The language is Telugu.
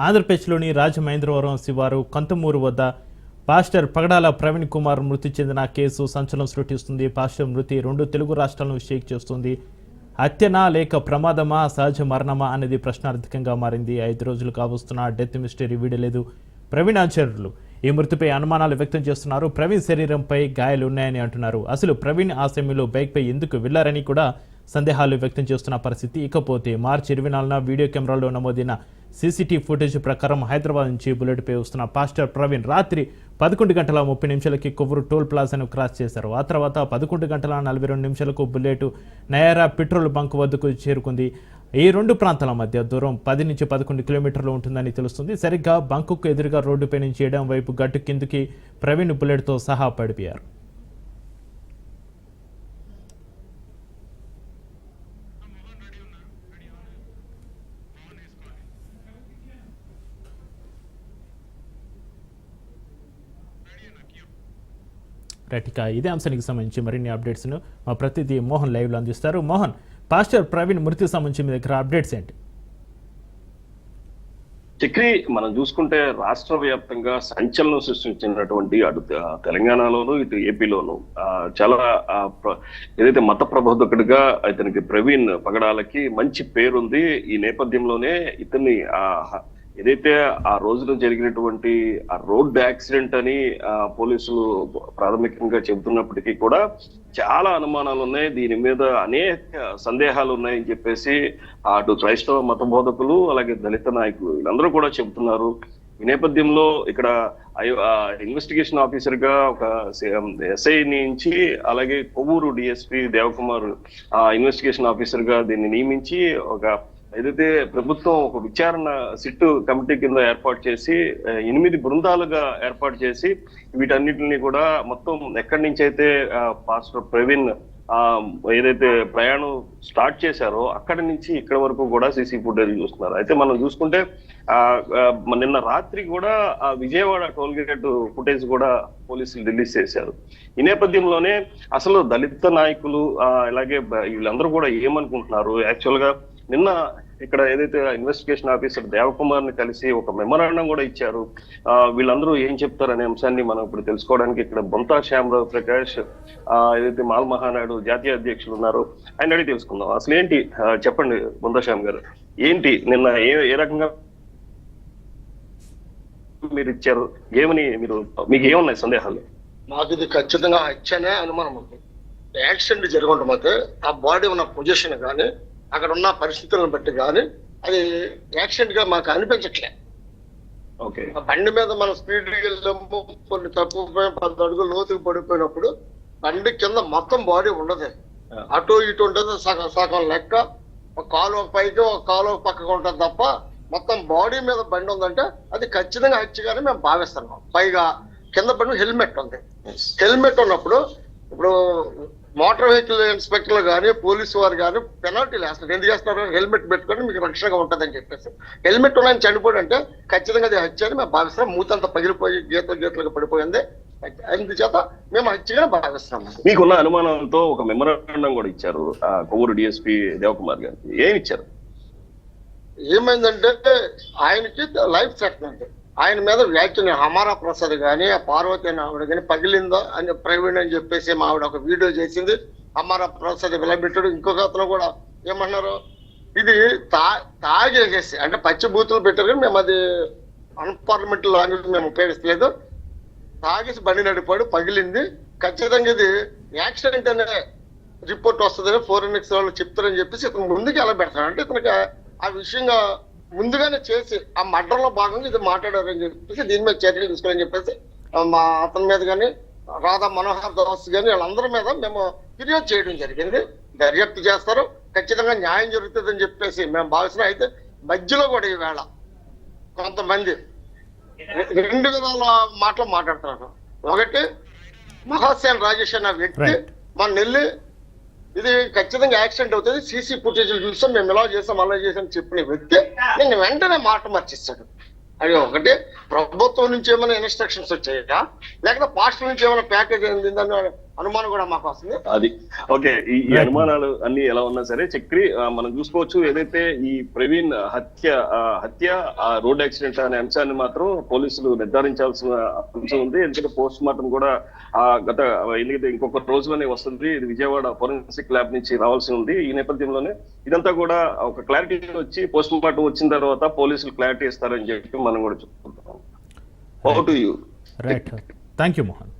ఆంధ్రప్రదేశ్లోని రాజమహేంద్రవరం శివారు కంతుమూరు వద్ద పాస్టర్ పగడాల ప్రవీణ్ కుమార్ మృతి చెందిన కేసు సంచలనం సృష్టిస్తుంది. పాస్టర్ మృతి రెండు తెలుగు రాష్ట్రాలను షేక్ చేస్తుంది. హత్యనా లేక ప్రమాదమా, సహజ మరణమా అనేది ప్రశ్నార్థకంగా మారింది. 5 రోజులు కావస్తున్న డెత్ మిస్టరీ వీడలేదు. ప్రవీణ్ ఆచార్యులు ఈ మృతిపై అనుమానాలు వ్యక్తం చేస్తున్నారు. ప్రవీణ్ శరీరంపై గాయాలు ఉన్నాయని అంటున్నారు. అసలు ప్రవీణ్ ఆ సమయంలో బైక్పై ఎందుకు వెళ్లారని కూడా సందేహాలు వ్యక్తం చేస్తున్న పరిస్థితి. ఇకపోతే మార్చి 24న వీడియో కెమెరాలో నమోదైన సీసీటీవీ ఫుటేజ్ ప్రకారం హైదరాబాద్ నుంచి బుల్లెట్పై వస్తున్న పాస్టర్ ప్రవీణ్ రాత్రి 11 గంటల 30 నిమిషాలకి కొవ్వూరు టోల్ ప్లాజాను క్రాస్ చేశారు. ఆ తర్వాత 11 గంటల 42 నిమిషాలకు బుల్లెట్ నయారా పెట్రోల్ బంక్ వద్దకు చేరుకుంది. ఈ రెండు ప్రాంతాల మధ్య దూరం 10 నుంచి 11 కిలోమీటర్లు ఉంటుందని తెలుస్తుంది. సరిగ్గా బంకుకు ఎదురుగా రోడ్డుపై నుంచి ఎడం వైపు గట్టు కిందికి ప్రవీణ్ బుల్లెట్తో సహా పడిపోయారు. ఇక ఇదే అంశానికి సంబంధించి మరిన్ని అప్డేట్స్ను మా ప్రతినిధి మోహన్ లైవ్లో అందిస్తారు. మోహన్, పాస్టర్ ప్రవీణ్ మృతికి సంబంధించి మీ దగ్గర అప్డేట్స్ ఏంటి? చక్రి, మనం చూసుకుంటే రాష్ట్ర వ్యాప్తంగా సంచలనం సృష్టించినటువంటి అటు తెలంగాణలోను ఇటు ఏపీలోను చాలా ఏదైతే మత ప్రబోధకుడిగా ఇతనికి ప్రవీణ్ పగడాలకి మంచి పేరుంది. ఈ నేపథ్యంలోనే ఇతన్ని ఏదైతే ఆ రోజున జరిగినటువంటి ఆ రోడ్ యాక్సిడెంట్ అని పోలీసులు ప్రాథమికంగా చెబుతున్నప్పటికీ కూడా చాలా అనుమానాలు ఉన్నాయి. దీని మీద అనేక సందేహాలు ఉన్నాయని చెప్పేసి అటు క్రైస్తవ మత బోధకులు అలాగే దళిత నాయకులు వీళ్ళందరూ కూడా చెబుతున్నారు. ఈ నేపథ్యంలో ఇక్కడ ఇన్వెస్టిగేషన్ ఆఫీసర్ గా ఒక ఎస్ఐ నుంచి అలాగే Kovvur DSP Devakumar investigation officer గా దీన్ని నియమించి ఒక ఏదైతే ప్రభుత్వం ఒక విచారణ సిట్టు కమిటీ కింద ఏర్పాటు చేసి 8 బృందాలుగా ఏర్పాటు చేసి వీటన్నిటిని కూడా మొత్తం ఎక్కడి నుంచి అయితే పాస్టర్ ప్రవీణ్ ఏదైతే ప్రయాణం స్టార్ట్ చేశారో అక్కడి నుంచి ఇక్కడ వరకు కూడా సీసీ ఫుటేజ్ చూస్తున్నారు. అయితే మనం చూసుకుంటే నిన్న రాత్రి కూడా విజయవాడ టోల్ గేట్ ఫుటేజ్ కూడా పోలీసులు రిలీజ్ చేశారు. ఈ నేపథ్యంలోనే అసలు దళిత నాయకులు అలాగే వీళ్ళందరూ కూడా ఏమనుకుంటున్నారు, యాక్చువల్ గా నిన్న ఇక్కడ ఏదైతే ఇన్వెస్టిగేషన్ ఆఫీసర్ దేవకుమార్ ని కలిసి ఒక మెమరాండం కూడా ఇచ్చారు. వీళ్ళందరూ ఏం చెప్తారనే అంశాన్ని మనం ఇప్పుడు తెలుసుకోవడానికి ఇక్కడ బొంతా శ్యామరావు ప్రకాష్ ఏదైతే మాల్ మహానాడు జాతీయ అధ్యక్షులు ఉన్నారు, ఆయన అడిగి తెలుసుకుందాం. అసలు ఏంటి చెప్పండి బొంతా శ్యామ్ గారు, ఏంటి నిన్న ఏ రకంగా మీరు ఇచ్చారు, ఏమని మీకు ఏమున్నాయి సందేహాలు? మాకు ఇది ఖచ్చితంగా హత్యనే అనుమానం ఉంది. యాక్సిడెంట్ జరుగుతుంటే ఆ బాడీ ఉన్న పొజిషన్ కానీ అక్కడ ఉన్న పరిస్థితులను బట్టి కానీ అది యాక్సిడెంట్ గా మాకు అనిపించట్లే. బండి మీద మనం స్పీడ్ వెళ్ళాము, కొన్ని తక్కువ 10 అడుగులు లోతుకు పడిపోయినప్పుడు బండి కింద మొత్తం బాడీ ఉండదు, అటు ఇటు ఉంటుంది, సగం లెక్క. ఒక కాలు ఒక పైకి ఒక కాలు ఒక పక్కకు ఉంటుంది తప్ప మొత్తం బాడీ మీద బండి ఉందంటే అది ఖచ్చితంగా హత్యగానే మేము భావిస్తున్నాం. పైగా కింద బండి హెల్మెట్ ఉంది. హెల్మెట్ ఉన్నప్పుడు ఇప్పుడు మోటార్ వెహికల్ ఇన్స్పెక్టర్లు కానీ పోలీసు వారు కానీ పెనాల్టీలు వేస్తారు. ఎందుకు చేస్తారు? హెల్మెట్ పెట్టుకొని మీకు రక్షణగా ఉంటుందని చెప్పేసి. హెల్మెట్ ఉన్నాయని చనిపోయి అంటే ఖచ్చితంగా అది హత్య అని మేము భావిస్తాం. మూతంతా పగిలిపోయి గీతలుగా పడిపోయింది, అందుచేత మేము హత్యగా భావిస్తాం. మీకున్న అనుమానంతో ఒక మెమరాండం కూడా ఇచ్చారు కొవ్వూరు డిఎస్పీ దేవకుమార్ గారు, ఏమి ఇచ్చారు? ఏమైందంటే ఆయనకి లైఫ్ థ్రెటనింగ్, ఆయన మీద వ్యాఖ్యలు హమారా ప్రసాద్ కానీ పార్వతి అని ఆవిడ కానీ పగిలిందా అని ప్రవీణ్ అని చెప్పేసి ఆవిడ ఒక వీడియో చేసింది. హమారా ప్రసాద్ విలబెట్టాడు. ఇంకొక అతను కూడా ఏమన్నారు, ఇది తాగేసేసి అంటే పచ్చి బూతులు పెట్టారు కానీ మేము అది అన్పార్లమెంటల్ లాంగ్వేజ్ మేము ఉపయోగిస్తలేదు. తాగేసి బండి నడిపాడు, పగిలింది, ఖచ్చితంగా ఇది యాక్సిడెంట్ అనే రిపోర్ట్ వస్తుందని ఫోరెన్సిక్స్ వాళ్ళు చెప్తారని చెప్పేసి ఇతను ముందుకు ఎలా పెడతాడు అంటే ఇతనికి ఆ విషయంగా ముందుగానే చేసి ఆ మర్డర్లో భాగంగా ఇది మాట్లాడారని చెప్పేసి దీని మీద చర్యలు తీసుకోవాలని చెప్పేసి మా అతని మీద కానీ రాధా మనోహర్ దాస్ కానీ వాళ్ళందరి మీద మేము ఫిర్యాదు చేయడం జరిగింది. దర్యాప్తు చేస్తారు, ఖచ్చితంగా న్యాయం జరుగుతుందని చెప్పేసి మేము భావిస్తున్నాం. అయితే మధ్యలో కూడా ఈవేళ కొంతమంది 2 విధాల మాటలు మాట్లాడుతున్నారు. ఒకటి మహాసేన్ రాజేష్ అనే వ్యక్తి మన నెల్లి ఇది ఖచ్చితంగా యాక్సిడెంట్ అవుతుంది, సీసీ ఫుటేజ్లు చూసాం, మేము ఇలా చేసాం అలా చేసాం చెప్పిన వ్యక్తి నేను వెంటనే మాట మార్చిస్తాడు. అది ఒకటి. ప్రభుత్వం నుంచి ఏమైనా ఇన్స్ట్రక్షన్స్ వచ్చాయా లేకపోతే పాస్టర్ నుంచి ఏమైనా ప్యాకేజ్ అందిందని అనుమానం కూడా మాకు వస్తుంది. అది ఓకే. ఈ అనుమానాలు అన్ని ఎలా ఉన్నా సరే చక్రి మనం చూసుకోవచ్చు, ఏదైతే ఈ ప్రవీణ్ హత్య ఆ రోడ్ యాక్సిడెంట్ అనే అంశాన్ని మాత్రం పోలీసులు నిర్ధారించాల్సిన అంశం ఉంది. ఎందుకంటే పోస్ట్ మార్టం కూడా ఎందుకంటే ఇంకొక రోజులోనే వస్తుంది. ఇది విజయవాడ ఫోరెన్సిక్ ల్యాబ్ నుంచి రావాల్సి ఉంది. ఈ నేపథ్యంలోనే ఇదంతా కూడా ఒక క్లారిటీ వచ్చి పోస్ట్ మార్టం వచ్చిన తర్వాత పోలీసులు క్లారిటీ ఇస్తారని చెప్పి మనం కూడా చెప్పుకుంటున్నాం. Over to you. Right, thank you Mohan.